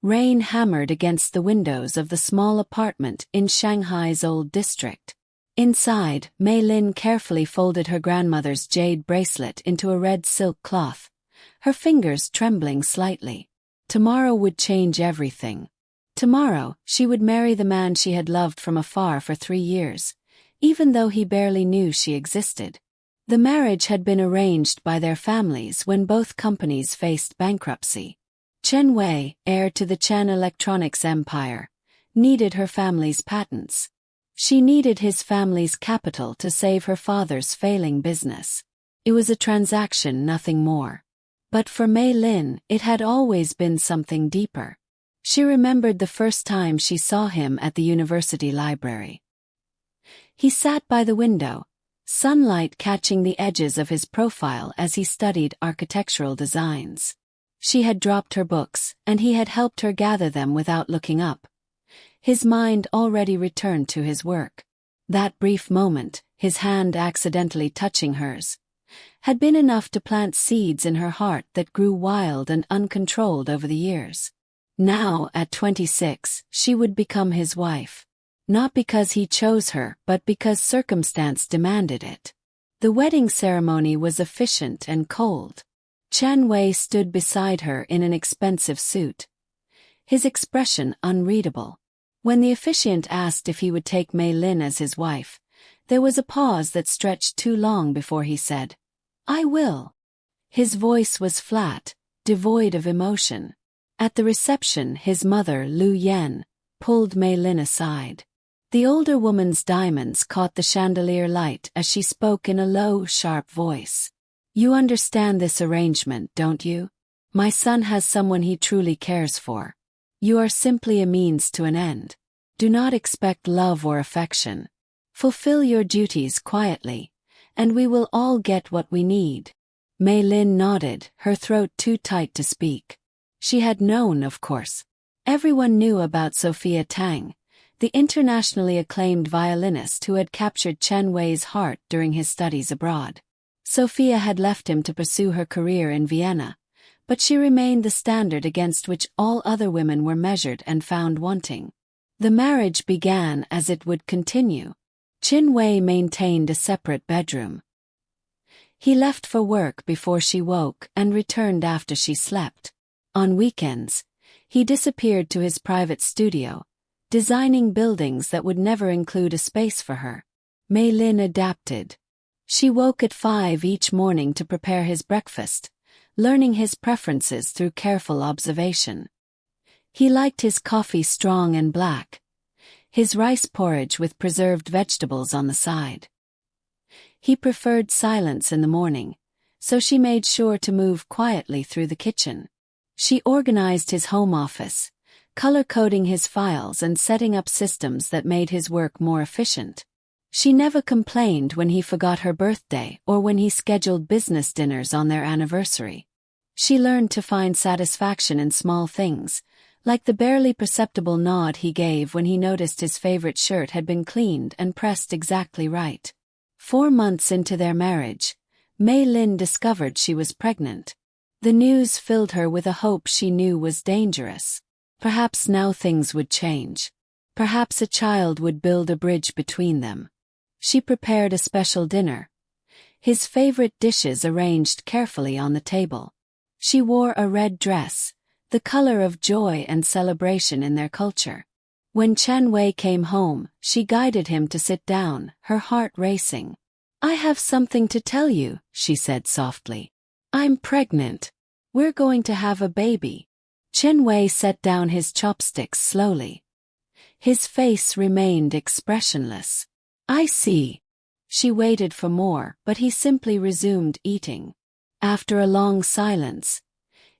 Rain hammered against the windows of the small apartment in Shanghai's old district. Inside, Mei Lin carefully folded her grandmother's jade bracelet into a red silk cloth, her fingers trembling slightly. Tomorrow would change everything. Tomorrow, she would marry the man she had loved from afar for 3 years, even though he barely knew she existed. The marriage had been arranged by their families when both companies faced bankruptcy. Chen Wei, heir to the Chen electronics empire, needed her family's patents. She needed his family's capital to save her father's failing business. It was a transaction, nothing more. But for Mei Lin, it had always been something deeper. She remembered the first time she saw him at the university library. He sat by the window, sunlight catching the edges of his profile as he studied architectural designs. She had dropped her books, and he had helped her gather them without looking up. His mind already returned to his work. That brief moment, his hand accidentally touching hers, had been enough to plant seeds in her heart that grew wild and uncontrolled over the years. Now, at 26, she would become his wife. Not because he chose her, but because circumstance demanded it. The wedding ceremony was efficient and cold. Chen Wei stood beside her in an expensive suit, his expression unreadable. When the officiant asked if he would take Mei Lin as his wife, there was a pause that stretched too long before he said, "I will." His voice was flat, devoid of emotion. At the reception, his mother, Lu Yan, pulled Mei Lin aside. The older woman's diamonds caught the chandelier light as she spoke in a low, sharp voice. "You understand this arrangement, don't you? My son has someone he truly cares for. You are simply a means to an end. Do not expect love or affection. Fulfill your duties quietly, and we will all get what we need." Mei Lin nodded, her throat too tight to speak. She had known, of course. Everyone knew about Sophia Tang, the internationally acclaimed violinist who had captured Chen Wei's heart during his studies abroad. Sophia had left him to pursue her career in Vienna, but she remained the standard against which all other women were measured and found wanting. The marriage began as it would continue. Chen Wei maintained a separate bedroom. He left for work before she woke and returned after she slept. On weekends, he disappeared to his private studio, designing buildings that would never include a space for her. Mei Lin adapted. She woke at 5 each morning to prepare his breakfast, learning his preferences through careful observation. He liked his coffee strong and black, his rice porridge with preserved vegetables on the side. He preferred silence in the morning, so she made sure to move quietly through the kitchen. She organized his home office, color-coding his files and setting up systems that made his work more efficient. She never complained when he forgot her birthday or when he scheduled business dinners on their anniversary. She learned to find satisfaction in small things, like the barely perceptible nod he gave when he noticed his favorite shirt had been cleaned and pressed exactly right. 4 months into their marriage, Mei Lin discovered she was pregnant. The news filled her with a hope she knew was dangerous. Perhaps now things would change. Perhaps a child would build a bridge between them. She prepared a special dinner, his favorite dishes arranged carefully on the table. She wore a red dress, the color of joy and celebration in their culture. When Chen Wei came home, she guided him to sit down, her heart racing. "I have something to tell you," she said softly. "I'm pregnant. We're going to have a baby." Chen Wei set down his chopsticks slowly. His face remained expressionless. "I see." She waited for more, but he simply resumed eating. After a long silence,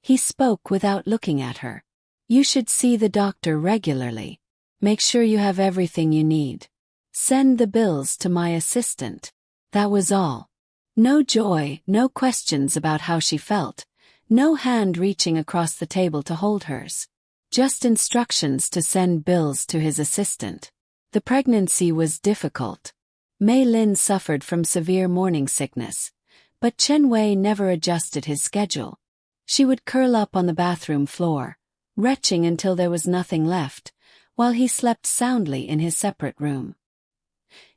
he spoke without looking at her. "You should see the doctor regularly. Make sure you have everything you need. Send the bills to my assistant." That was all. No joy, no questions about how she felt, no hand reaching across the table to hold hers. Just instructions to send bills to his assistant. The pregnancy was difficult. Mei Lin suffered from severe morning sickness, but Chen Wei never adjusted his schedule. She would curl up on the bathroom floor, retching until there was nothing left, while he slept soundly in his separate room.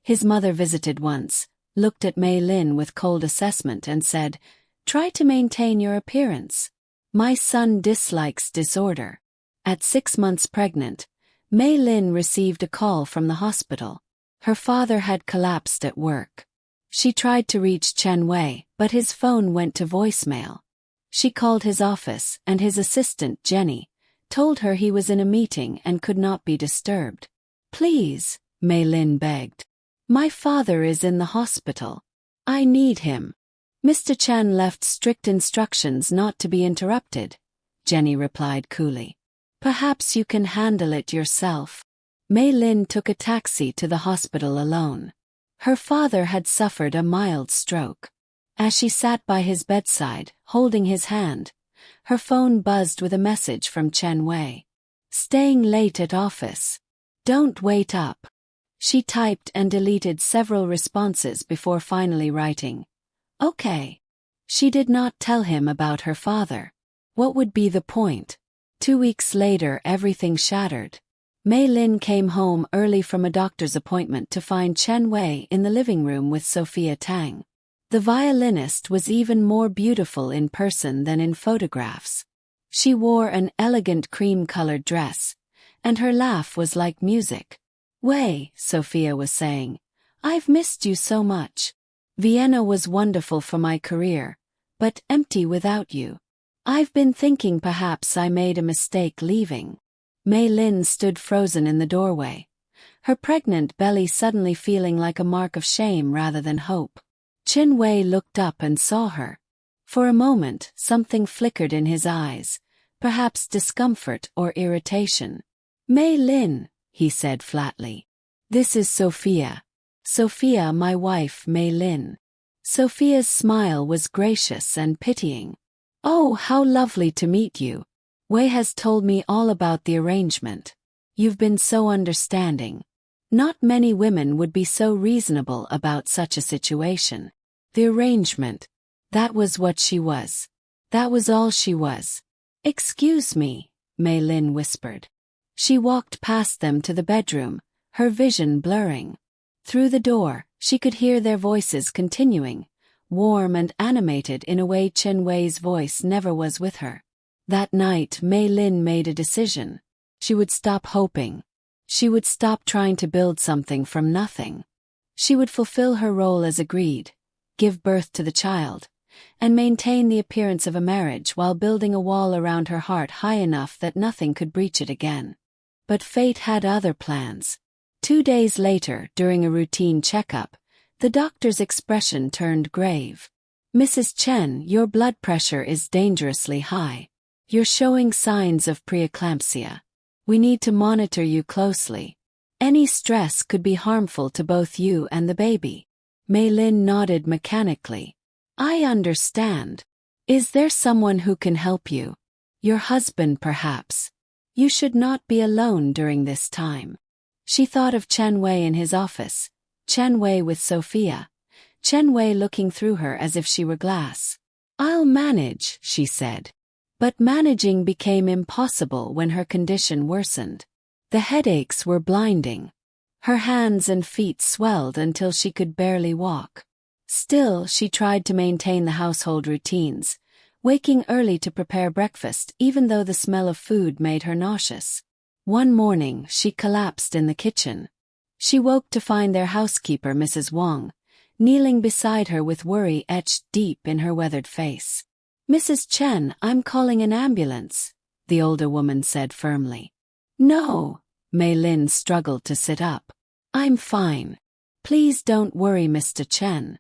His mother visited once, looked at Mei Lin with cold assessment and said, "Try to maintain your appearance. My son dislikes disorder." At 6 months pregnant, Mei Lin received a call from the hospital. Her father had collapsed at work. She tried to reach Chen Wei, but his phone went to voicemail. She called his office, and his assistant, Jenny, told her he was in a meeting and could not be disturbed. "Please," Mei Lin begged. "My father is in the hospital. I need him." Mr. Chen left strict instructions not to be interrupted, Jenny replied coolly. "Perhaps you can handle it yourself." Mei Lin took a taxi to the hospital alone. Her father had suffered a mild stroke. As she sat by his bedside, holding his hand, her phone buzzed with a message from Chen Wei. "Staying late at office. Don't wait up." She typed and deleted several responses before finally writing, "Okay." She did not tell him about her father. What would be the point? 2 weeks later, everything shattered. Mei Lin came home early from a doctor's appointment to find Chen Wei in the living room with Sophia Tang. The violinist was even more beautiful in person than in photographs. She wore an elegant cream-colored dress, and her laugh was like music. "Wei," Sophia was saying, "I've missed you so much. Vienna was wonderful for my career, but empty without you. I've been thinking perhaps I made a mistake leaving." Mei Lin stood frozen in the doorway, her pregnant belly suddenly feeling like a mark of shame rather than hope. Chen Wei looked up and saw her. For a moment, something flickered in his eyes, perhaps discomfort or irritation. "Mei Lin," he said flatly. "This is Sophia. Sophia, my wife, Mei Lin." Sophia's smile was gracious and pitying. "Oh, how lovely to meet you. Wei has told me all about the arrangement. You've been so understanding. Not many women would be so reasonable about such a situation." The arrangement. That was what she was. That was all she was. "Excuse me," Mei Lin whispered. She walked past them to the bedroom, her vision blurring. Through the door, she could hear their voices continuing, warm and animated in a way Chen Wei's voice never was with her. That night, Mei Lin made a decision. She would stop hoping. She would stop trying to build something from nothing. She would fulfill her role as agreed, give birth to the child, and maintain the appearance of a marriage while building a wall around her heart high enough that nothing could breach it again. But fate had other plans. 2 days later, during a routine checkup, the doctor's expression turned grave. "Mrs. Chen, your blood pressure is dangerously high. You're showing signs of preeclampsia. We need to monitor you closely. Any stress could be harmful to both you and the baby." Mei Lin nodded mechanically. "I understand. Is there someone who can help you? Your husband, perhaps? You should not be alone during this time." She thought of Chen Wei in his office, Chen Wei with Sophia, Chen Wei looking through her as if she were glass. "I'll manage," she said. But managing became impossible when her condition worsened. The headaches were blinding. Her hands and feet swelled until she could barely walk. Still, she tried to maintain the household routines, waking early to prepare breakfast even though the smell of food made her nauseous. One morning, she collapsed in the kitchen. She woke to find their housekeeper, Mrs. Wang, kneeling beside her with worry etched deep in her weathered face. "Mrs. Chen, I'm calling an ambulance," the older woman said firmly. "No," Mei Lin struggled to sit up. "I'm fine. Please don't worry Mr. Chen.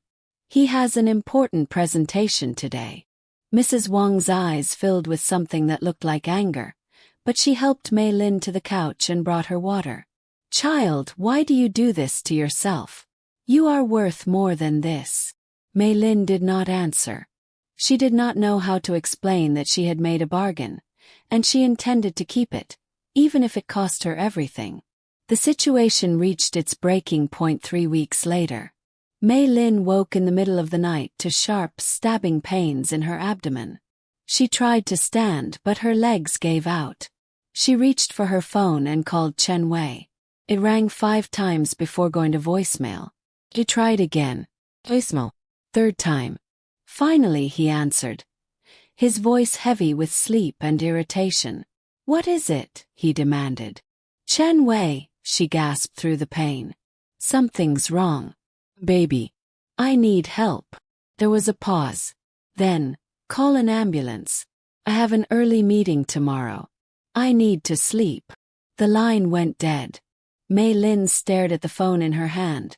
He has an important presentation today." Mrs. Wang's eyes filled with something that looked like anger, but she helped Mei Lin to the couch and brought her water. "Child, why do you do this to yourself? You are worth more than this." Mei Lin did not answer. She did not know how to explain that she had made a bargain, and she intended to keep it, even if it cost her everything. The situation reached its breaking point 3 weeks later. Mei Lin woke in the middle of the night to sharp, stabbing pains in her abdomen. She tried to stand, but her legs gave out. She reached for her phone and called Chen Wei. It rang 5 times before going to voicemail. She tried again. Voicemail. 3rd time. Finally he answered, his voice heavy with sleep and irritation. "What is it?" he demanded. "Chen Wei," she gasped through the pain. "Something's wrong. Baby. I need help." There was a pause. Then, "Call an ambulance. I have an early meeting tomorrow. I need to sleep." The line went dead. Mei Lin stared at the phone in her hand.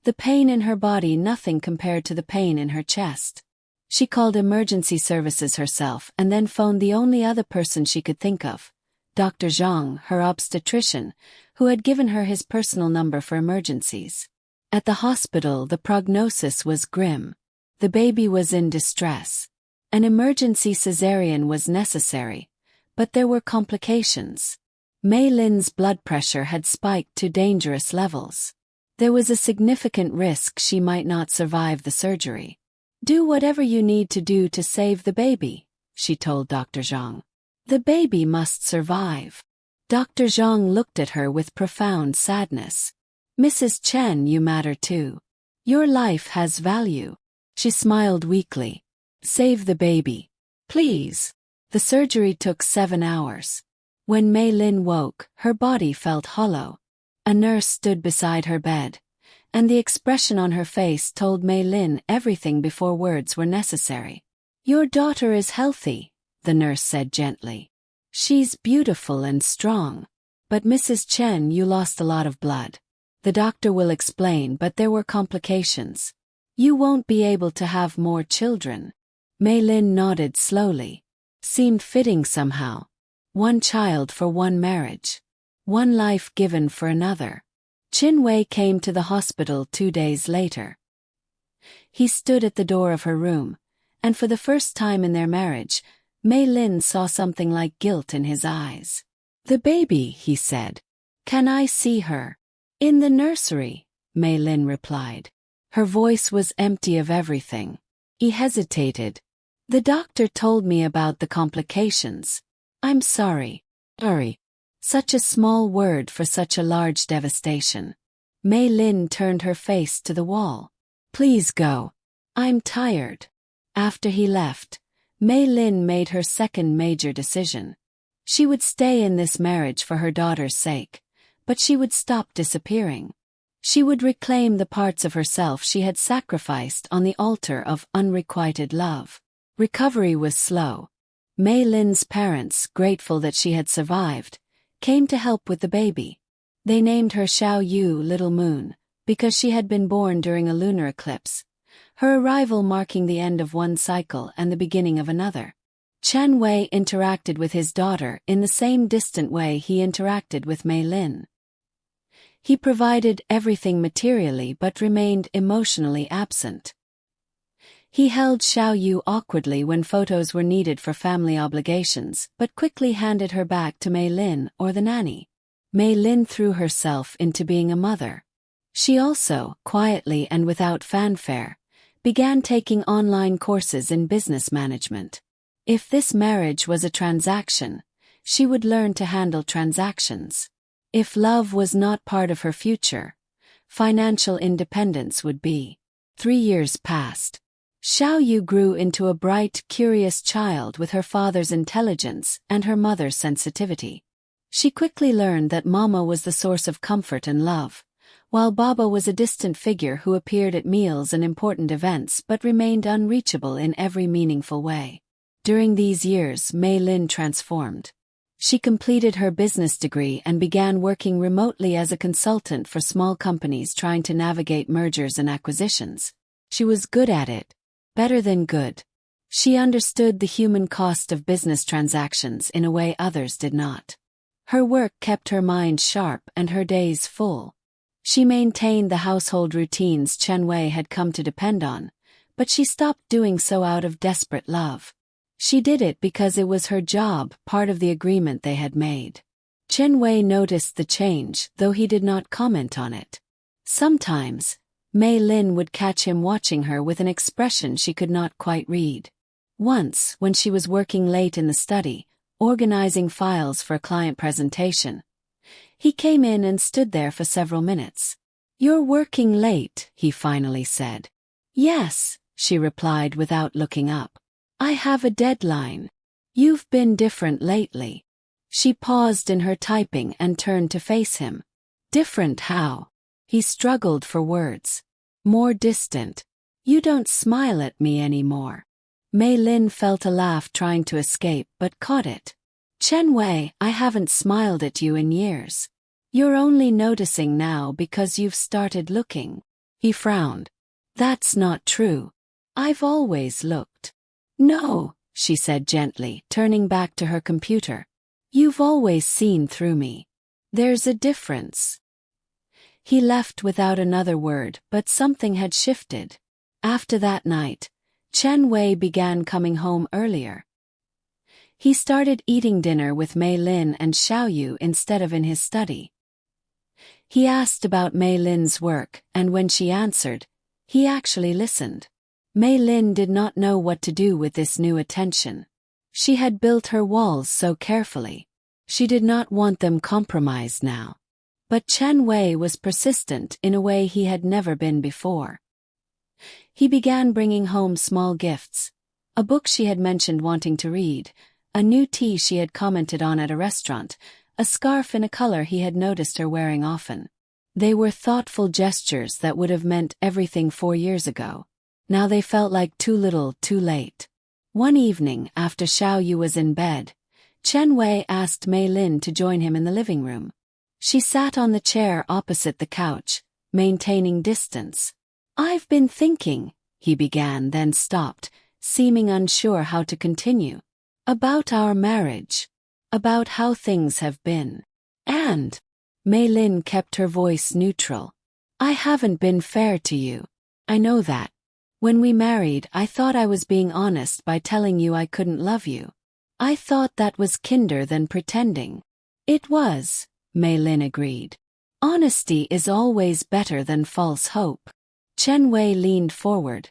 The pain in her body nothing compared to the pain in her chest. She called emergency services herself and then phoned the only other person she could think of, Dr. Zhang, her obstetrician, who had given her his personal number for emergencies. At the hospital, the prognosis was grim. The baby was in distress. An emergency cesarean was necessary, but there were complications. Mei Lin's blood pressure had spiked to dangerous levels. There was a significant risk she might not survive the surgery. "Do whatever you need to do to save the baby," she told Dr. Zhang. "The baby must survive." Dr. Zhang looked at her with profound sadness. "Mrs. Chen, you matter too. Your life has value." She smiled weakly. "Save the baby. Please." The surgery took 7 hours. When Mei Lin woke, her body felt hollow. A nurse stood beside her bed, and the expression on her face told Mei Lin everything before words were necessary. "Your daughter is healthy," the nurse said gently. "She's beautiful and strong. But Mrs. Chen, you lost a lot of blood. The doctor will explain, but there were complications. You won't be able to have more children." Mei Lin nodded slowly. Seemed fitting somehow. One child for one marriage. One life given for another. Chen Wei came to the hospital 2 days later. He stood at the door of her room, and for the first time in their marriage, Mei Lin saw something like guilt in his eyes. "The baby," he said. "Can I see her?" "In the nursery," Mei Lin replied. Her voice was empty of everything. He hesitated. "The doctor told me about the complications. I'm sorry." "Sorry." Such a small word for such a large devastation. Mei Lin turned her face to the wall. "Please go. I'm tired." After he left, Mei Lin made her second major decision. She would stay in this marriage for her daughter's sake, but she would stop disappearing. She would reclaim the parts of herself she had sacrificed on the altar of unrequited love. Recovery was slow. Mei Lin's parents, grateful that she had survived, came to help with the baby. They named her Xiao Yu, Little Moon, because she had been born during a lunar eclipse, her arrival marking the end of one cycle and the beginning of another. Chen Wei interacted with his daughter in the same distant way he interacted with Mei Lin. He provided everything materially but remained emotionally absent. He held Xiao Yu awkwardly when photos were needed for family obligations, but quickly handed her back to Mei Lin or the nanny. Mei Lin threw herself into being a mother. She also, quietly and without fanfare, began taking online courses in business management. If this marriage was a transaction, she would learn to handle transactions. If love was not part of her future, financial independence would be. 3 years passed. Xiao Yu grew into a bright, curious child with her father's intelligence and her mother's sensitivity. She quickly learned that Mama was the source of comfort and love, while Baba was a distant figure who appeared at meals and important events but remained unreachable in every meaningful way. During these years, Mei Lin transformed. She completed her business degree and began working remotely as a consultant for small companies trying to navigate mergers and acquisitions. She was good at it. Better than good. She understood the human cost of business transactions in a way others did not. Her work kept her mind sharp and her days full. She maintained the household routines Chen Wei had come to depend on, but she stopped doing so out of desperate love. She did it because it was her job, part of the agreement they had made. Chen Wei noticed the change, though he did not comment on it. Sometimes, Mei Lin would catch him watching her with an expression she could not quite read. Once, when she was working late in the study, organizing files for a client presentation. He came in and stood there for several minutes. "You're working late," he finally said. "Yes," she replied without looking up. "I have a deadline." "You've been different lately." She paused in her typing and turned to face him. "Different how?" He struggled for words. "More distant. You don't smile at me anymore." Mei Lin felt a laugh trying to escape but caught it. "Chen Wei, I haven't smiled at you in years. You're only noticing now because you've started looking." He frowned. "That's not true. I've always looked." "No," she said gently, turning back to her computer. "You've always seen through me. There's a difference." He left without another word, but something had shifted. After that night, Chen Wei began coming home earlier. He started eating dinner with Mei Lin and Xiaoyu instead of in his study. He asked about Mei Lin's work, and when she answered, he actually listened. Mei Lin did not know what to do with this new attention. She had built her walls so carefully. She did not want them compromised now. But Chen Wei was persistent in a way he had never been before. He began bringing home small gifts. A book she had mentioned wanting to read, a new tea she had commented on at a restaurant, a scarf in a color he had noticed her wearing often. They were thoughtful gestures that would have meant everything 4 years ago. Now they felt like too little, too late. One evening, after Xiaoyu was in bed, Chen Wei asked Mei Lin to join him in the living room. She sat on the chair opposite the couch, maintaining distance. "I've been thinking," he began, then stopped, seeming unsure how to continue. "About our marriage. About how things have been. And," Mei Lin kept her voice neutral, "I haven't been fair to you. I know that. When we married, I thought I was being honest by telling you I couldn't love you. I thought that was kinder than pretending." "It was," Mei Lin agreed. "Honesty is always better than false hope." Chen Wei leaned forward,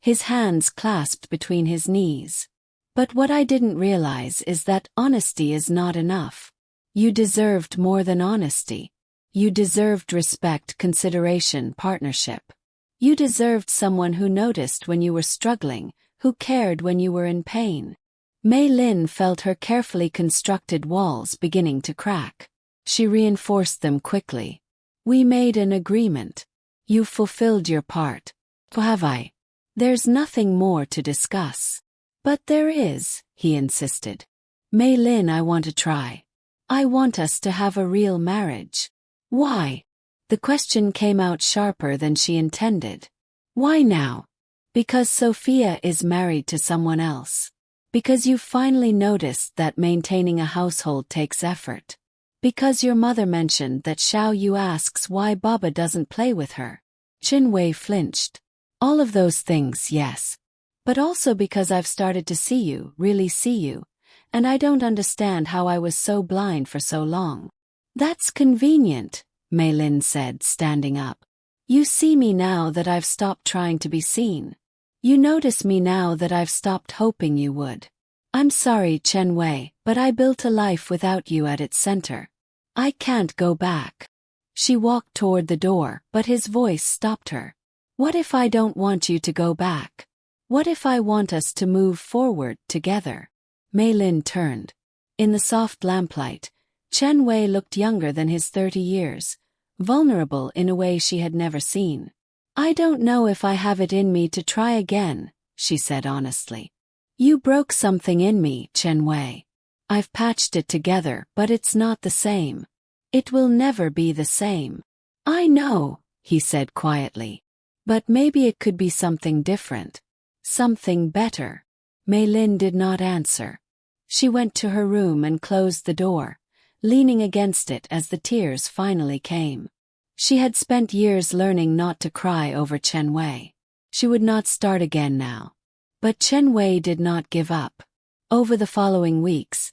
his hands clasped between his knees. "But what I didn't realize is that honesty is not enough. You deserved more than honesty. You deserved respect, consideration, partnership. You deserved someone who noticed when you were struggling, who cared when you were in pain." Mei Lin felt her carefully constructed walls beginning to crack. She reinforced them quickly. "We made an agreement. You fulfilled your part. Have I? There's nothing more to discuss." "But there is," he insisted. "Mei Lin, I want to try. I want us to have a real marriage." "Why?" The question came out sharper than she intended. "Why now?" "Because Sophia is married to someone else. Because you've finally noticed that maintaining a household takes effort. Because your mother mentioned that Xiaoyu asks why Baba doesn't play with her." Chen Wei flinched. "All of those things, yes. But also because I've started to see you, really see you, and I don't understand how I was so blind for so long." "That's convenient," Mei Lin said, standing up. "You see me now that I've stopped trying to be seen. You notice me now that I've stopped hoping you would. I'm sorry, Chen Wei, but I built a life without you at its center. I can't go back." She walked toward the door, but his voice stopped her. "What if I don't want you to go back? What if I want us to move forward together?" Mei Lin turned. In the soft lamplight, Chen Wei looked younger than his 30 years, vulnerable in a way she had never seen. "I don't know if I have it in me to try again," she said honestly. "You broke something in me, Chen Wei. I've patched it together, but it's not the same. It will never be the same." "I know," he said quietly. "But maybe it could be something different. Something better." Mei Lin did not answer. She went to her room and closed the door, leaning against it as the tears finally came. She had spent years learning not to cry over Chen Wei. She would not start again now. But Chen Wei did not give up. Over the following weeks,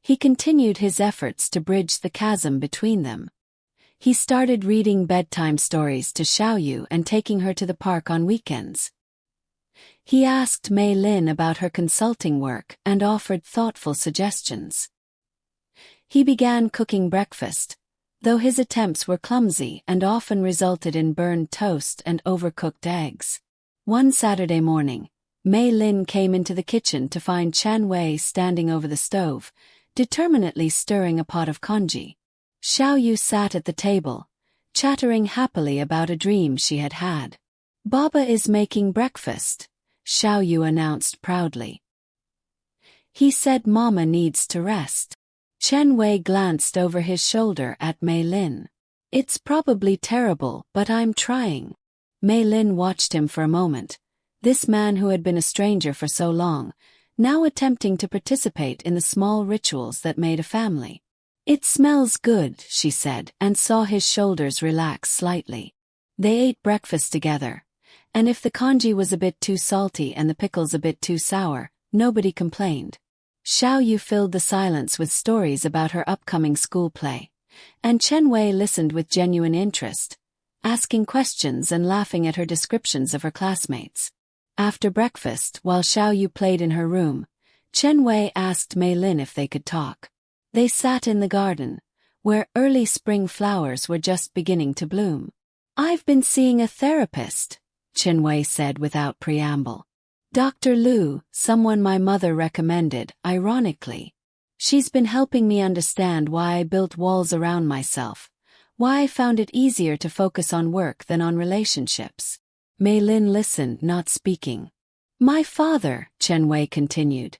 he continued his efforts to bridge the chasm between them. He started reading bedtime stories to Xiaoyu and taking her to the park on weekends. He asked Mei Lin about her consulting work and offered thoughtful suggestions. He began cooking breakfast, though his attempts were clumsy and often resulted in burned toast and overcooked eggs. One Saturday morning, Mei Lin came into the kitchen to find Chen Wei standing over the stove, determinedly stirring a pot of congee. Xiao Yu sat at the table, chattering happily about a dream she had had. "Baba is making breakfast," Xiao Yu announced proudly. "He said Mama needs to rest." Chen Wei glanced over his shoulder at Mei Lin. "It's probably terrible, but I'm trying." Mei Lin watched him for a moment, this man who had been a stranger for so long, now attempting to participate in the small rituals that made a family. "It smells good," she said, and saw his shoulders relax slightly. They ate breakfast together, and if the congee was a bit too salty and the pickles a bit too sour, nobody complained. Xiao Yu filled the silence with stories about her upcoming school play, and Chen Wei listened with genuine interest, asking questions and laughing at her descriptions of her classmates. After breakfast, while Xiao Yu played in her room, Chen Wei asked Mei Lin if they could talk. They sat in the garden, where early spring flowers were just beginning to bloom. "I've been seeing a therapist," Chen Wei said without preamble. "Dr. Lu, someone my mother recommended, ironically. She's been helping me understand why I built walls around myself, why I found it easier to focus on work than on relationships." Mei Lin listened, not speaking. "My father," Chen Wei continued.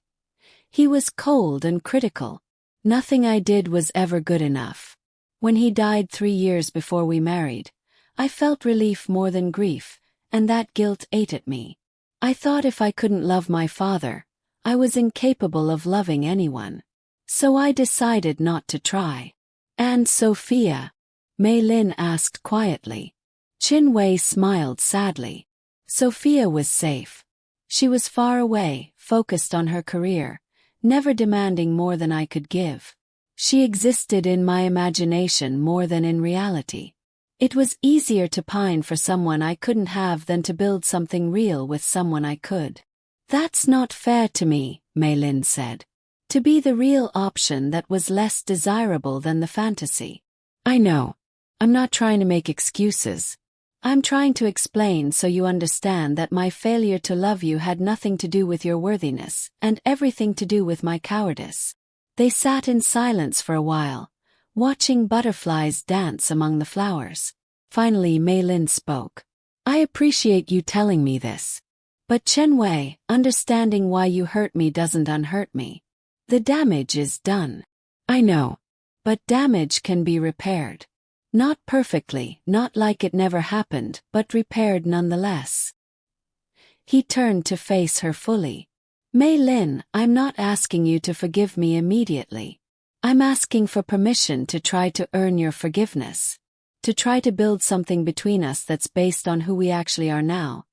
"He was cold and critical. Nothing I did was ever good enough. When he died 3 years before we married, I felt relief more than grief, and that guilt ate at me. I thought if I couldn't love my father, I was incapable of loving anyone. So I decided not to try." "And Sophia?" Mei Lin asked quietly. Chen Wei smiled sadly. "Sophia was safe. She was far away, focused on her career, never demanding more than I could give. She existed in my imagination more than in reality. It was easier to pine for someone I couldn't have than to build something real with someone I could." "That's not fair to me," Mei Lin said. "To be the real option that was less desirable than the fantasy." "I know. I'm not trying to make excuses. I'm trying to explain so you understand that my failure to love you had nothing to do with your worthiness, and everything to do with my cowardice." They sat in silence for a while, watching butterflies dance among the flowers. Finally Mei Lin spoke. "I appreciate you telling me this. But Chen Wei, understanding why you hurt me doesn't unhurt me. The damage is done." "I know. But damage can be repaired. Not perfectly, not like it never happened, but repaired nonetheless." He turned to face her fully. "Mei Lin, I'm not asking you to forgive me immediately. I'm asking for permission to try to earn your forgiveness. To try to build something between us that's based on who we actually are now,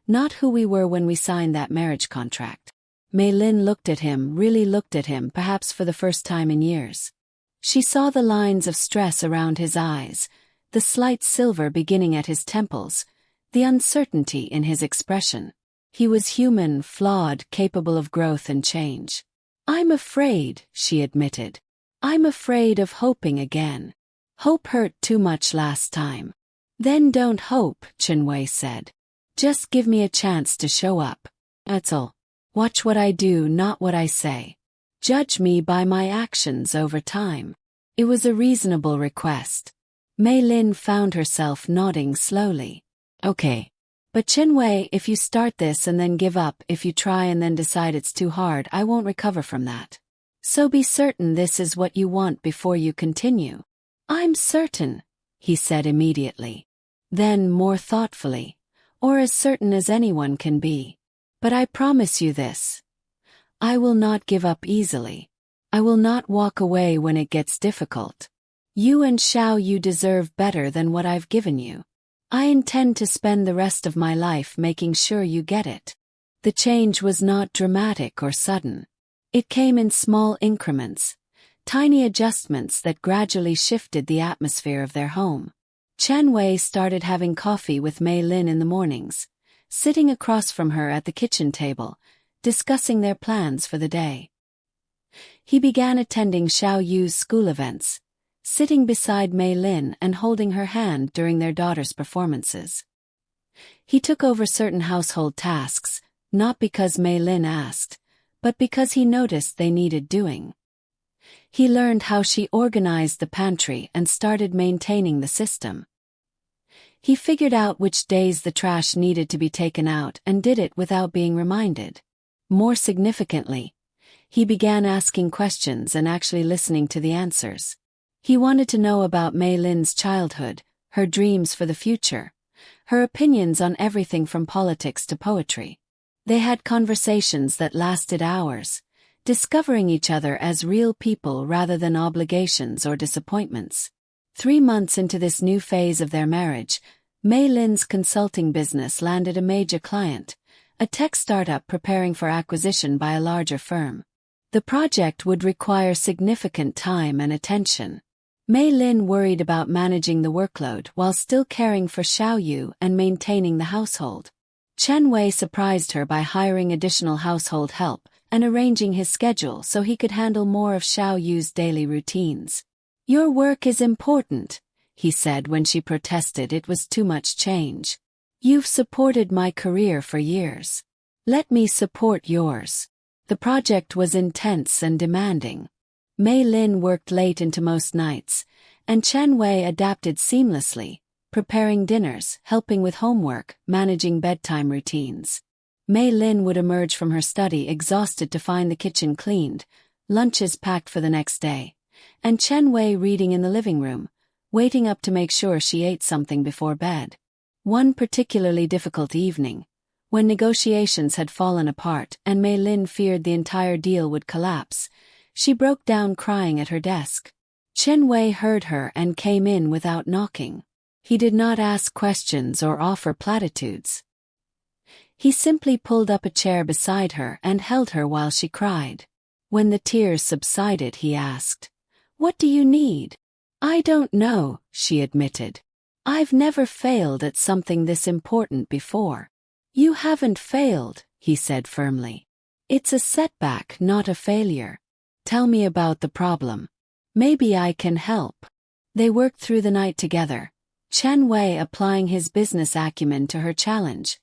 not who we were when we signed that marriage contract." Mei Lin looked at him, really looked at him, perhaps for the first time in years. She saw the lines of stress around his eyes, the slight silver beginning at his temples, the uncertainty in his expression. He was human, flawed, capable of growth and change. "I'm afraid," she admitted. "I'm afraid of hoping again. Hope hurt too much last time." "Then don't hope," Chen Wei said. "Just give me a chance to show up. That's all. Watch what I do, not what I say. Judge me by my actions over time." It was a reasonable request. Mei Lin found herself nodding slowly. "Okay. But Chen Wei, if you start this and then give up, if you try and then decide it's too hard, I won't recover from that. So be certain this is what you want before you continue." "I'm certain," he said immediately. Then, more thoughtfully, "Or as certain as anyone can be. But I promise you this. I will not give up easily. I will not walk away when it gets difficult. You and Xiao Yu deserve better than what I've given you. I intend to spend the rest of my life making sure you get it." The change was not dramatic or sudden. It came in small increments, tiny adjustments that gradually shifted the atmosphere of their home. Chen Wei started having coffee with Mei Lin in the mornings, sitting across from her at the kitchen table, discussing their plans for the day. He began attending Xiao Yu's school events, sitting beside Mei Lin and holding her hand during their daughter's performances. He took over certain household tasks, not because Mei Lin asked, but because he noticed they needed doing. He learned how she organized the pantry and started maintaining the system. He figured out which days the trash needed to be taken out and did it without being reminded. More significantly, he began asking questions and actually listening to the answers. He wanted to know about Mei Lin's childhood, her dreams for the future, her opinions on everything from politics to poetry. They had conversations that lasted hours, discovering each other as real people rather than obligations or disappointments. 3 months into this new phase of their marriage, Mei Lin's consulting business landed a major client, a tech startup preparing for acquisition by a larger firm. The project would require significant time and attention. Mei Lin worried about managing the workload while still caring for Xiao Yu and maintaining the household. Chen Wei surprised her by hiring additional household help and arranging his schedule so he could handle more of Xiao Yu's daily routines. "Your work is important," he said when she protested it was too much change. "You've supported my career for years. Let me support yours." The project was intense and demanding. Mei Lin worked late into most nights, and Chen Wei adapted seamlessly, preparing dinners, helping with homework, managing bedtime routines. Mei Lin would emerge from her study exhausted to find the kitchen cleaned, lunches packed for the next day, and Chen Wei reading in the living room, waiting up to make sure she ate something before bed. One particularly difficult evening, when negotiations had fallen apart and Mei Lin feared the entire deal would collapse, she broke down crying at her desk. Chen Wei heard her and came in without knocking. He did not ask questions or offer platitudes. He simply pulled up a chair beside her and held her while she cried. When the tears subsided, he asked, "What do you need?" "I don't know," she admitted. "I've never failed at something this important before." "You haven't failed," he said firmly. "It's a setback, not a failure. Tell me about the problem. Maybe I can help." They worked through the night together, Chen Wei applying his business acumen to her challenge,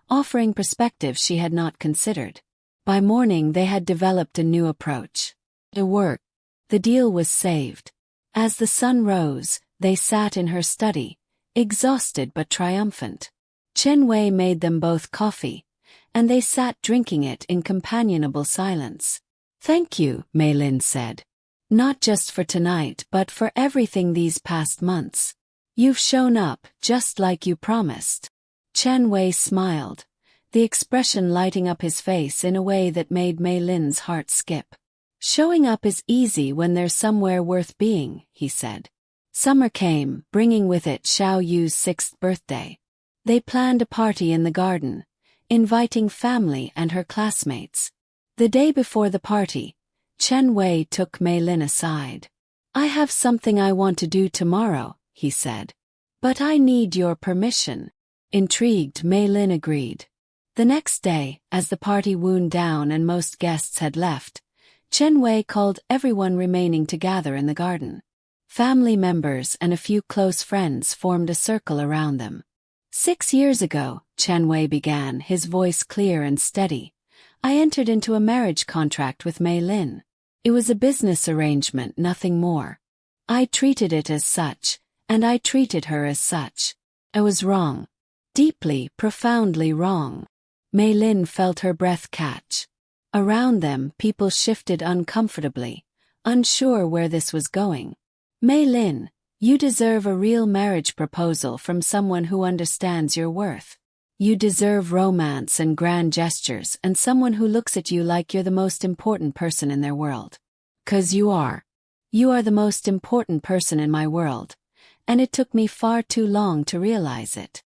offering perspectives she had not considered. By morning they had developed a new approach. It worked. The deal was saved. As the sun rose, they sat in her study, exhausted but triumphant. Chen Wei made them both coffee, and they sat drinking it in companionable silence. "Thank you," Mei Lin said. "Not just for tonight but for everything these past months. You've shown up, just like you promised." Chen Wei smiled, the expression lighting up his face in a way that made Mei Lin's heart skip. "Showing up is easy when there's somewhere worth being," he said. Summer came, bringing with it Xiao Yu's 6th birthday. They planned a party in the garden, inviting family and her classmates. The day before the party, Chen Wei took Mei Lin aside. "I have something I want to do tomorrow," he said. "But I need your permission." Intrigued, Mei Lin agreed. The next day, as the party wound down and most guests had left, Chen Wei called everyone remaining to gather in the garden. Family members and a few close friends formed a circle around them. 6 years ago, Chen Wei began, his voice clear and steady, "I entered into a marriage contract with Mei Lin. It was a business arrangement, nothing more. I treated it as such, and I treated her as such. I was wrong. Deeply, profoundly wrong." Mei Lin felt her breath catch. Around them, people shifted uncomfortably, unsure where this was going. "Mei Lin, you deserve a real marriage proposal from someone who understands your worth. You deserve romance and grand gestures and someone who looks at you like you're the most important person in their world. 'Cause you are. You are the most important person in my world, and it took me far too long to realize it."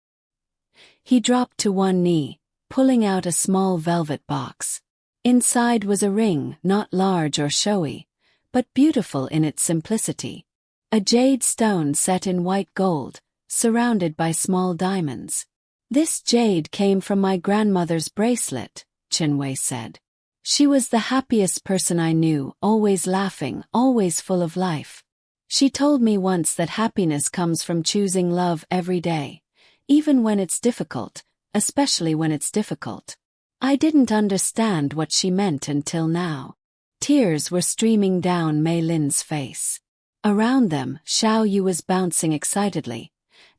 He dropped to one knee, pulling out a small velvet box. Inside was a ring, not large or showy, but beautiful in its simplicity. A jade stone set in white gold, surrounded by small diamonds. This jade came from my grandmother's bracelet, Chen Wei said. She was the happiest person I knew, always laughing, always full of life. She told me once that happiness comes from choosing love every day, even when it's difficult, especially when it's difficult. I didn't understand what she meant until now. Tears were streaming down Mei Lin's face. Around them, Xiao Yu was bouncing excitedly,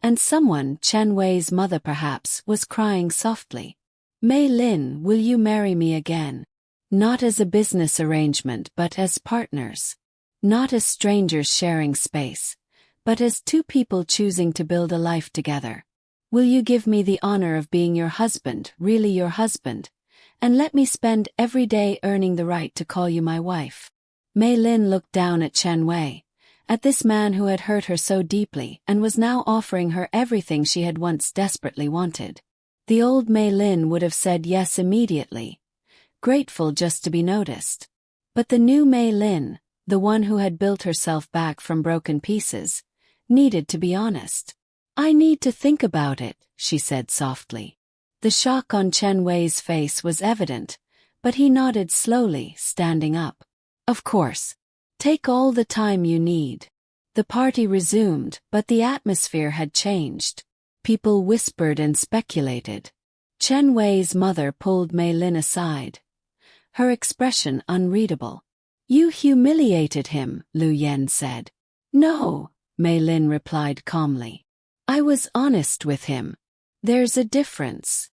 and someone, Chen Wei's mother perhaps, was crying softly. Mei Lin, will you marry me again? Not as a business arrangement but as partners. Not as strangers sharing space, but as two people choosing to build a life together. Will you give me the honor of being your husband, really your husband, and let me spend every day earning the right to call you my wife? Mei Lin looked down at Chen Wei, at this man who had hurt her so deeply and was now offering her everything she had once desperately wanted. The old Mei Lin would have said yes immediately, grateful just to be noticed. But the new Mei Lin, the one who had built herself back from broken pieces, needed to be honest. I need to think about it, she said softly. The shock on Chen Wei's face was evident, but he nodded slowly, standing up. Of course. Take all the time you need. The party resumed, but the atmosphere had changed. People whispered and speculated. Chen Wei's mother pulled Mei Lin aside, her expression unreadable. You humiliated him, Lu Yan said. No, Mei Lin replied calmly. I was honest with him. There's a difference.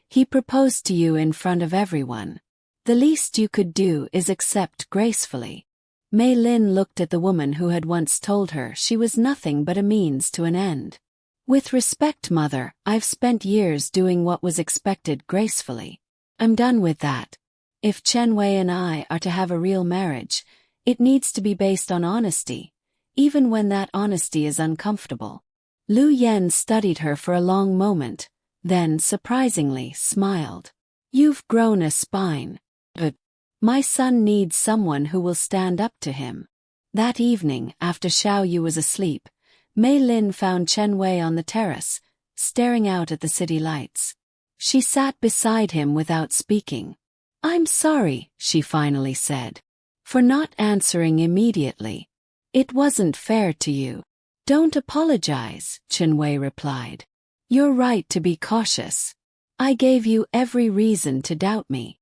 He proposed to you in front of everyone. The least you could do is accept gracefully. Mei Lin looked at the woman who had once told her she was nothing but a means to an end. With respect, mother, I've spent years doing what was expected gracefully. I'm done with that. If Chen Wei and I are to have a real marriage, it needs to be based on honesty, even when that honesty is uncomfortable. Lu Yan studied her for a long moment, then, surprisingly, smiled. You've grown a spine. But my son needs someone who will stand up to him. That evening, after Xiao Yu was asleep, Mei Lin found Chen Wei on the terrace, staring out at the city lights. She sat beside him without speaking. I'm sorry, she finally said, for not answering immediately. It wasn't fair to you. Don't apologize, Chen Wei replied. You're right to be cautious. I gave you every reason to doubt me.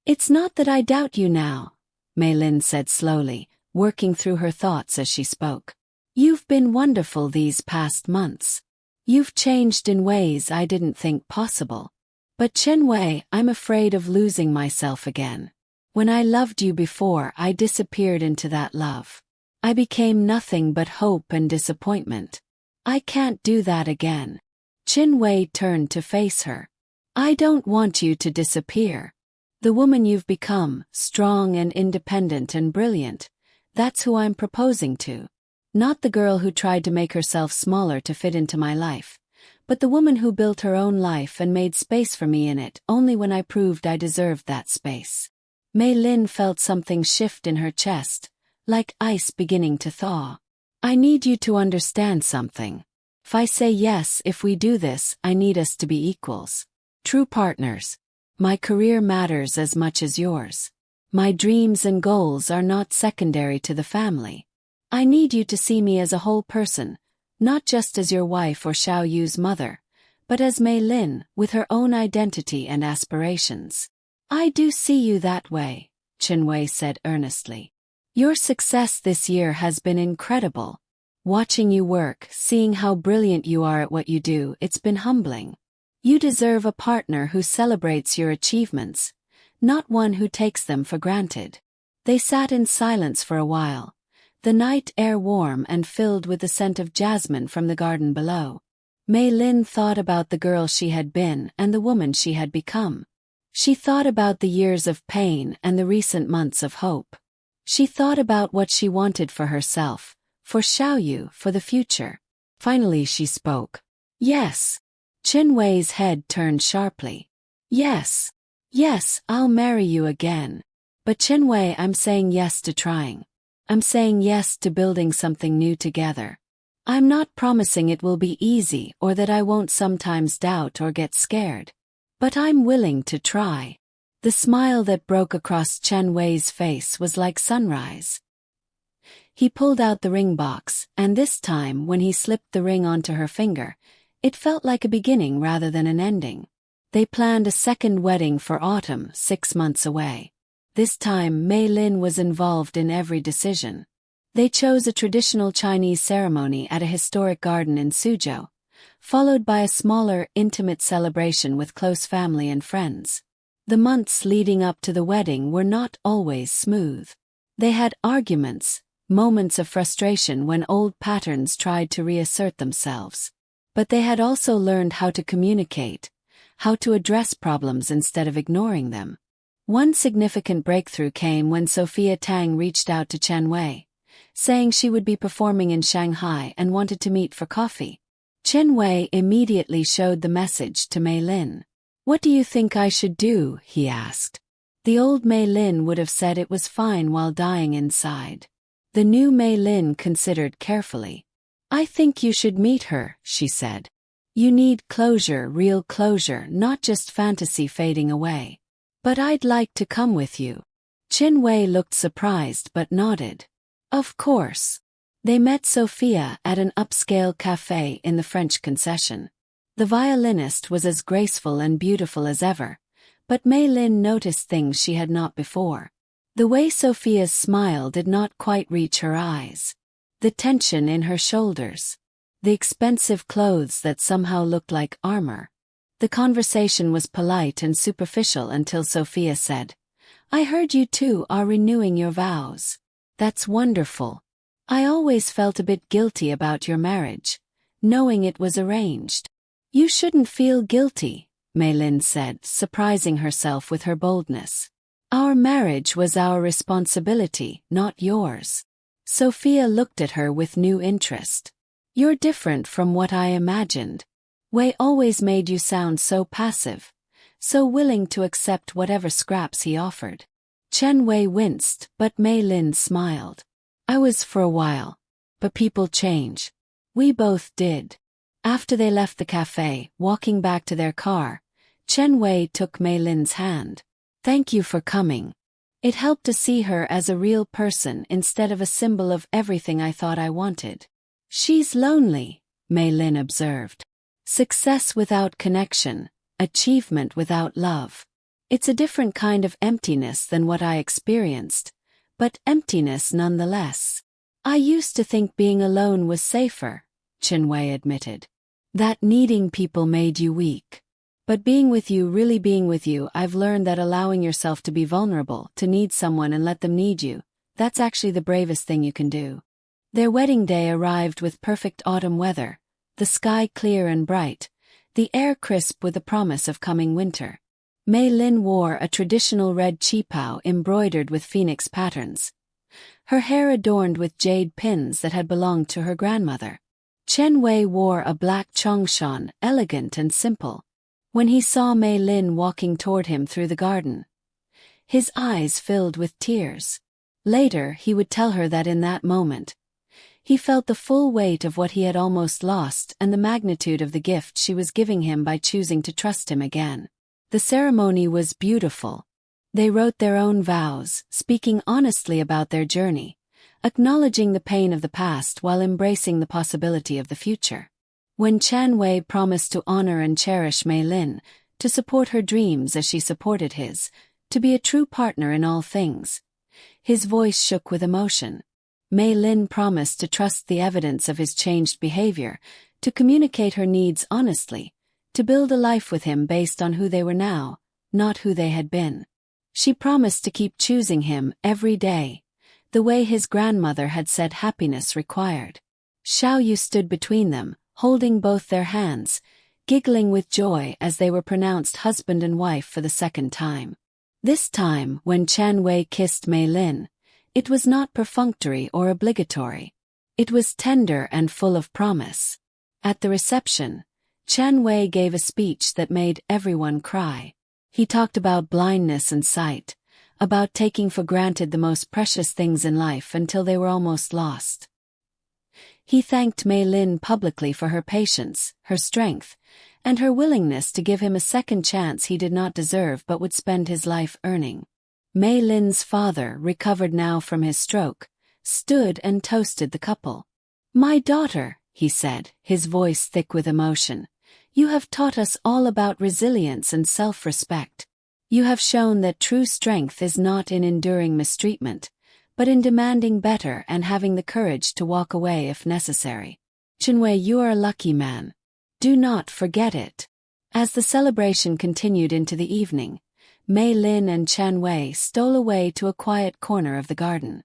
It's not that I doubt you now, Mei Lin said slowly, working through her thoughts as she spoke. You've been wonderful these past months. You've changed in ways I didn't think possible. But Chen Wei, I'm afraid of losing myself again. When I loved you before, I disappeared into that love. I became nothing but hope and disappointment. I can't do that again. Chen Wei turned to face her. I don't want you to disappear. The woman you've become, strong and independent and brilliant, that's who I'm proposing to. Not the girl who tried to make herself smaller to fit into my life, but the woman who built her own life and made space for me in it only when I proved I deserved that space. Mei Lin felt something shift in her chest, like ice beginning to thaw. I need you to understand something. If I say yes, if we do this, I need us to be equals. True partners. My career matters as much as yours. My dreams and goals are not secondary to the family. I need you to see me as a whole person, not just as your wife or Xiao Yu's mother, but as Mei Lin, with her own identity and aspirations. I do see you that way, Chen Wei said earnestly. Your success this year has been incredible. Watching you work, seeing how brilliant you are at what you do, it's been humbling. You deserve a partner who celebrates your achievements, not one who takes them for granted. They sat in silence for a while, the night air warm and filled with the scent of jasmine from the garden below. Mei Lin thought about the girl she had been and the woman she had become. She thought about the years of pain and the recent months of hope. She thought about what she wanted for herself, for Xiao Yu, for the future. Finally she spoke. Yes. Chen Wei's head turned sharply. Yes. Yes, I'll marry you again. But Chen Wei, I'm saying yes to trying. I'm saying yes to building something new together. I'm not promising it will be easy or that I won't sometimes doubt or get scared. But I'm willing to try. The smile that broke across Chen Wei's face was like sunrise. He pulled out the ring box, and this time when he slipped the ring onto her finger, it felt like a beginning rather than an ending. They planned a second wedding for autumn, 6 months away. This time Mei Lin was involved in every decision. They chose a traditional Chinese ceremony at a historic garden in Suzhou, followed by a smaller, intimate celebration with close family and friends. The months leading up to the wedding were not always smooth. They had arguments, moments of frustration when old patterns tried to reassert themselves. But they had also learned how to communicate, how to address problems instead of ignoring them. One significant breakthrough came when Sophia Tang reached out to Chen Wei, saying she would be performing in Shanghai and wanted to meet for coffee. Chen Wei immediately showed the message to Mei Lin. "What do you think I should do?" he asked. The old Mei Lin would have said it was fine while dying inside. The new Mei Lin considered carefully. "I think you should meet her," she said. "You need closure, real closure, not just fantasy fading away. But I'd like to come with you." Chen Wei looked surprised but nodded. Of course. They met Sophia at an upscale cafe in the French concession. The violinist was as graceful and beautiful as ever, but Mei Lin noticed things she had not before. The way Sophia's smile did not quite reach her eyes. The tension in her shoulders. The expensive clothes that somehow looked like armor. The conversation was polite and superficial until Sophia said, "I heard you two are renewing your vows. That's wonderful. I always felt a bit guilty about your marriage, knowing it was arranged." "You shouldn't feel guilty," Mei Lin said, surprising herself with her boldness. "Our marriage was our responsibility, not yours." Sophia looked at her with new interest. "You're different from what I imagined. Wei always made you sound so passive, so willing to accept whatever scraps he offered." Chen Wei winced, but Mei Lin smiled. "I was for a while. But people change. We both did." After they left the cafe, walking back to their car, Chen Wei took Mei Lin's hand. "Thank you for coming. It helped to see her as a real person instead of a symbol of everything I thought I wanted." "She's lonely," Mei Lin observed. "Success without connection, achievement without love. It's a different kind of emptiness than what I experienced, but emptiness nonetheless." "I used to think being alone was safer," Chen Wei admitted. "That needing people made you weak. But being with you, really being with you, I've learned that allowing yourself to be vulnerable, to need someone and let them need you, that's actually the bravest thing you can do." Their wedding day arrived with perfect autumn weather, the sky clear and bright, the air crisp with the promise of coming winter. Mei Lin wore a traditional red qipao embroidered with phoenix patterns, her hair adorned with jade pins that had belonged to her grandmother. Chen Wei wore a black chongshan, elegant and simple. When he saw Mei Lin walking toward him through the garden, his eyes filled with tears. Later he would tell her that in that moment, he felt the full weight of what he had almost lost and the magnitude of the gift she was giving him by choosing to trust him again. The ceremony was beautiful. They wrote their own vows, speaking honestly about their journey, acknowledging the pain of the past while embracing the possibility of the future. When Chen Wei promised to honor and cherish Mei Lin, to support her dreams as she supported his, to be a true partner in all things, his voice shook with emotion. Mei Lin promised to trust the evidence of his changed behavior, to communicate her needs honestly, to build a life with him based on who they were now, not who they had been. She promised to keep choosing him every day, the way his grandmother had said happiness required. Xiao Yu stood between them, holding both their hands, giggling with joy as they were pronounced husband and wife for the second time. This time, when Chen Wei kissed Mei Lin, it was not perfunctory or obligatory. It was tender and full of promise. At the reception, Chen Wei gave a speech that made everyone cry. He talked about blindness and sight, about taking for granted the most precious things in life until they were almost lost. He thanked Mei Lin publicly for her patience, her strength, and her willingness to give him a second chance he did not deserve but would spend his life earning. Mei Lin's father, recovered now from his stroke, stood and toasted the couple. "My daughter," he said, his voice thick with emotion, "you have taught us all about resilience and self-respect. You have shown that true strength is not in enduring mistreatment, but in demanding better and having the courage to walk away if necessary. Chen Wei, you are a lucky man. Do not forget it." As the celebration continued into the evening, Mei Lin and Chen Wei stole away to a quiet corner of the garden.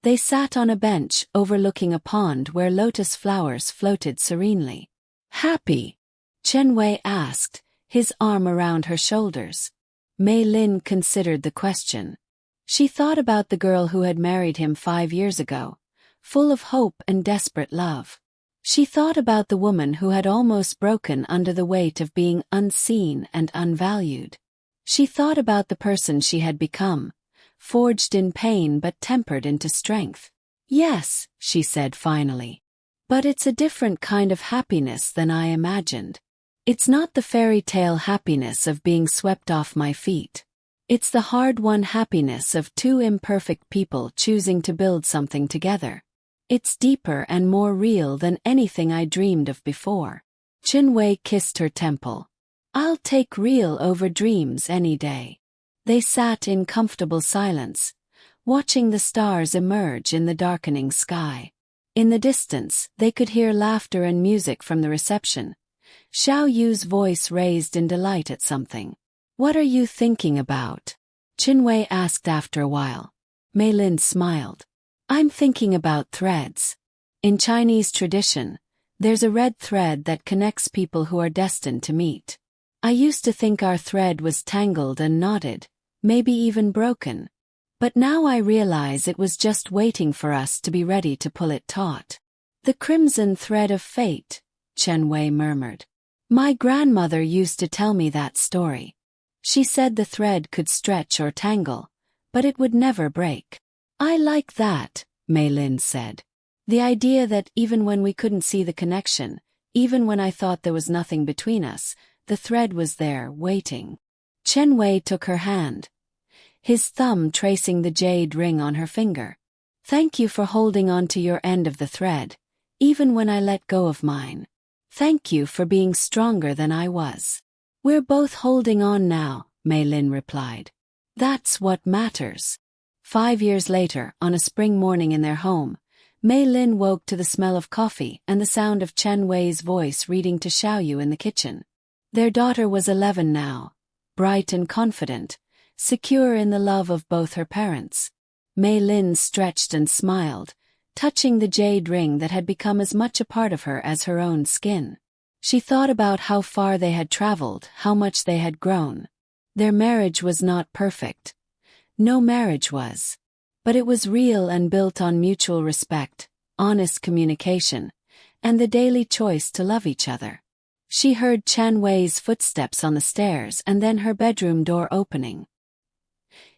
They sat on a bench overlooking a pond where lotus flowers floated serenely. "Happy?" Chen Wei asked, his arm around her shoulders. Mei Lin considered the question. She thought about the girl who had married him 5 years ago, full of hope and desperate love. She thought about the woman who had almost broken under the weight of being unseen and unvalued. She thought about the person she had become, forged in pain but tempered into strength. "Yes," she said finally. "But it's a different kind of happiness than I imagined. It's not the fairy tale happiness of being swept off my feet. It's the hard-won happiness of two imperfect people choosing to build something together. It's deeper and more real than anything I dreamed of before." Chen Wei kissed her temple. "I'll take real over dreams any day." They sat in comfortable silence, watching the stars emerge in the darkening sky. In the distance, they could hear laughter and music from the reception. Xiao Yu's voice raised in delight at something. "What are you thinking about?" Chen Wei asked after a while. Mei Lin smiled. "I'm thinking about threads. In Chinese tradition, there's a red thread that connects people who are destined to meet. I used to think our thread was tangled and knotted, maybe even broken. But now I realize it was just waiting for us to be ready to pull it taut." "The crimson thread of fate," Chen Wei murmured. "My grandmother used to tell me that story. She said the thread could stretch or tangle, but it would never break." "I like that," Mei Lin said. "The idea that even when we couldn't see the connection, even when I thought there was nothing between us, the thread was there, waiting." Chen Wei took her hand, his thumb tracing the jade ring on her finger. "Thank you for holding on to your end of the thread, even when I let go of mine. Thank you for being stronger than I was." "We're both holding on now," Mei Lin replied. "That's what matters." 5 years later, on a spring morning in their home, Mei Lin woke to the smell of coffee and the sound of Chen Wei's voice reading to Xiao Yu in the kitchen. Their daughter was 11 now, bright and confident, secure in the love of both her parents. Mei Lin stretched and smiled, touching the jade ring that had become as much a part of her as her own skin. She thought about how far they had traveled, how much they had grown. Their marriage was not perfect. No marriage was. But it was real and built on mutual respect, honest communication, and the daily choice to love each other. She heard Chen Wei's footsteps on the stairs and then her bedroom door opening.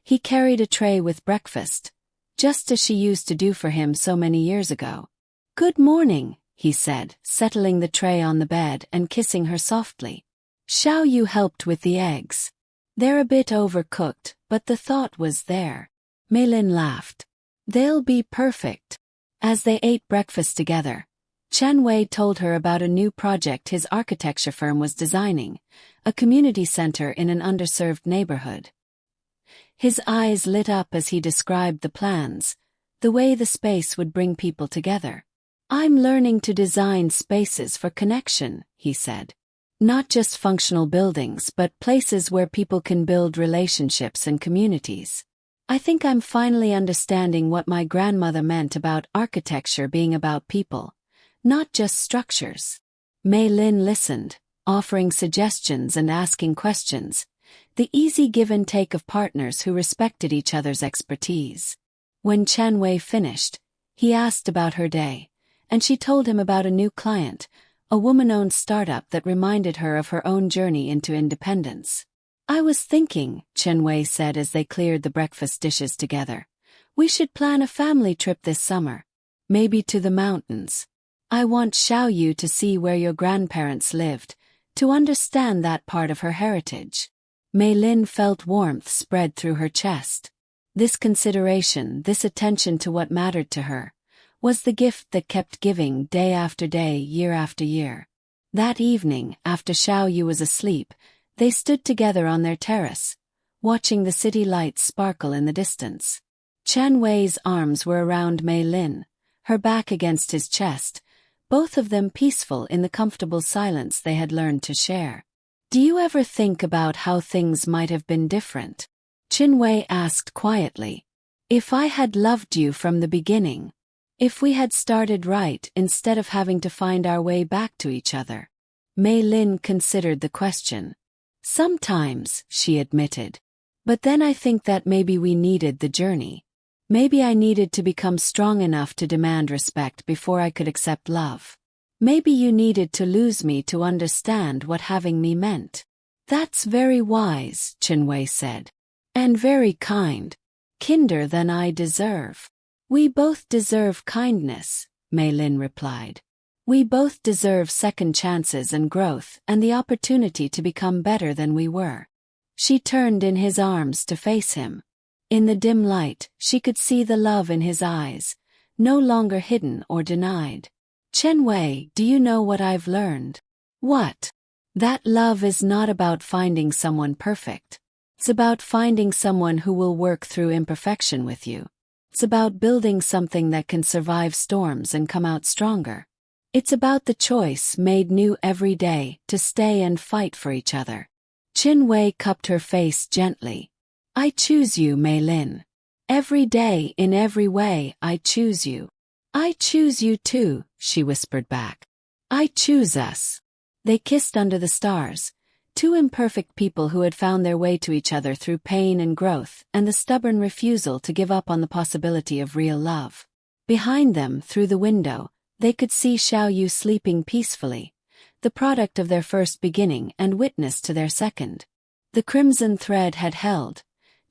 He carried a tray with breakfast, just as she used to do for him so many years ago. "Good morning," he said, settling the tray on the bed and kissing her softly. "Xiao Yu helped with the eggs. They're a bit overcooked, but the thought was there." Mei Lin laughed. "They'll be perfect." As they ate breakfast together, Chen Wei told her about a new project his architecture firm was designing, a community center in an underserved neighborhood. His eyes lit up as he described the plans, the way the space would bring people together. "I'm learning to design spaces for connection," he said. "Not just functional buildings but places where people can build relationships and communities. I think I'm finally understanding what my grandmother meant about architecture being about people, not just structures." Mei Lin listened, offering suggestions and asking questions, the easy give and take of partners who respected each other's expertise. When Chen Wei finished, he asked about her day, and she told him about a new client, a woman-owned startup that reminded her of her own journey into independence. "I was thinking," Chen Wei said as they cleared the breakfast dishes together, "we should plan a family trip this summer. Maybe to the mountains." I want Xiao Yu to see where your grandparents lived, to understand that part of her heritage. Mei Lin felt warmth spread through her chest. This consideration, this attention to what mattered to her, was the gift that kept giving day after day, year after year. That evening, after Xiao Yu was asleep, they stood together on their terrace, watching the city lights sparkle in the distance. Chen Wei's arms were around Mei Lin, her back against his chest, both of them peaceful in the comfortable silence they had learned to share. Do you ever think about how things might have been different? Chen Wei asked quietly. If I had loved you from the beginning, if we had started right instead of having to find our way back to each other. Mei Lin considered the question. Sometimes, she admitted. But then I think that maybe we needed the journey. Maybe I needed to become strong enough to demand respect before I could accept love. Maybe you needed to lose me to understand what having me meant. That's very wise, Chen Wei said. And very kind. Kinder than I deserve. We both deserve kindness, Mei Lin replied. We both deserve second chances and growth and the opportunity to become better than we were. She turned in his arms to face him. In the dim light, she could see the love in his eyes, no longer hidden or denied. Chen Wei, do you know what I've learned? What? That love is not about finding someone perfect. It's about finding someone who will work through imperfection with you. It's about building something that can survive storms and come out stronger. It's about the choice made new every day to stay and fight for each other. Chen Wei cupped her face gently. I choose you, Mei Lin. Every day, in every way, I choose you. I choose you too, she whispered back. I choose us. They kissed under the stars, two imperfect people who had found their way to each other through pain and growth and the stubborn refusal to give up on the possibility of real love. Behind them, through the window, they could see Xiao Yu sleeping peacefully, the product of their first beginning and witness to their second. The crimson thread had held,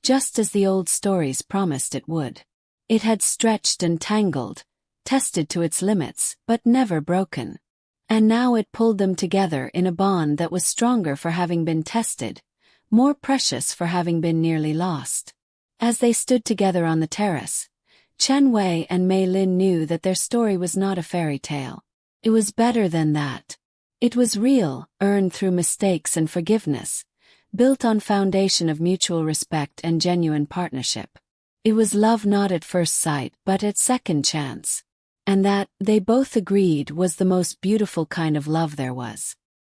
just as the old stories promised it would. It had stretched and tangled, tested to its limits, but never broken. And now it pulled them together in a bond that was stronger for having been tested, more precious for having been nearly lost. As they stood together on the terrace, Chen Wei and Mei Lin knew that their story was not a fairy tale. It was better than that. It was real, earned through mistakes and forgiveness, built on foundation of mutual respect and genuine partnership. It was love not at first sight but at second chance. And that, they both agreed, was the most beautiful kind of love there was.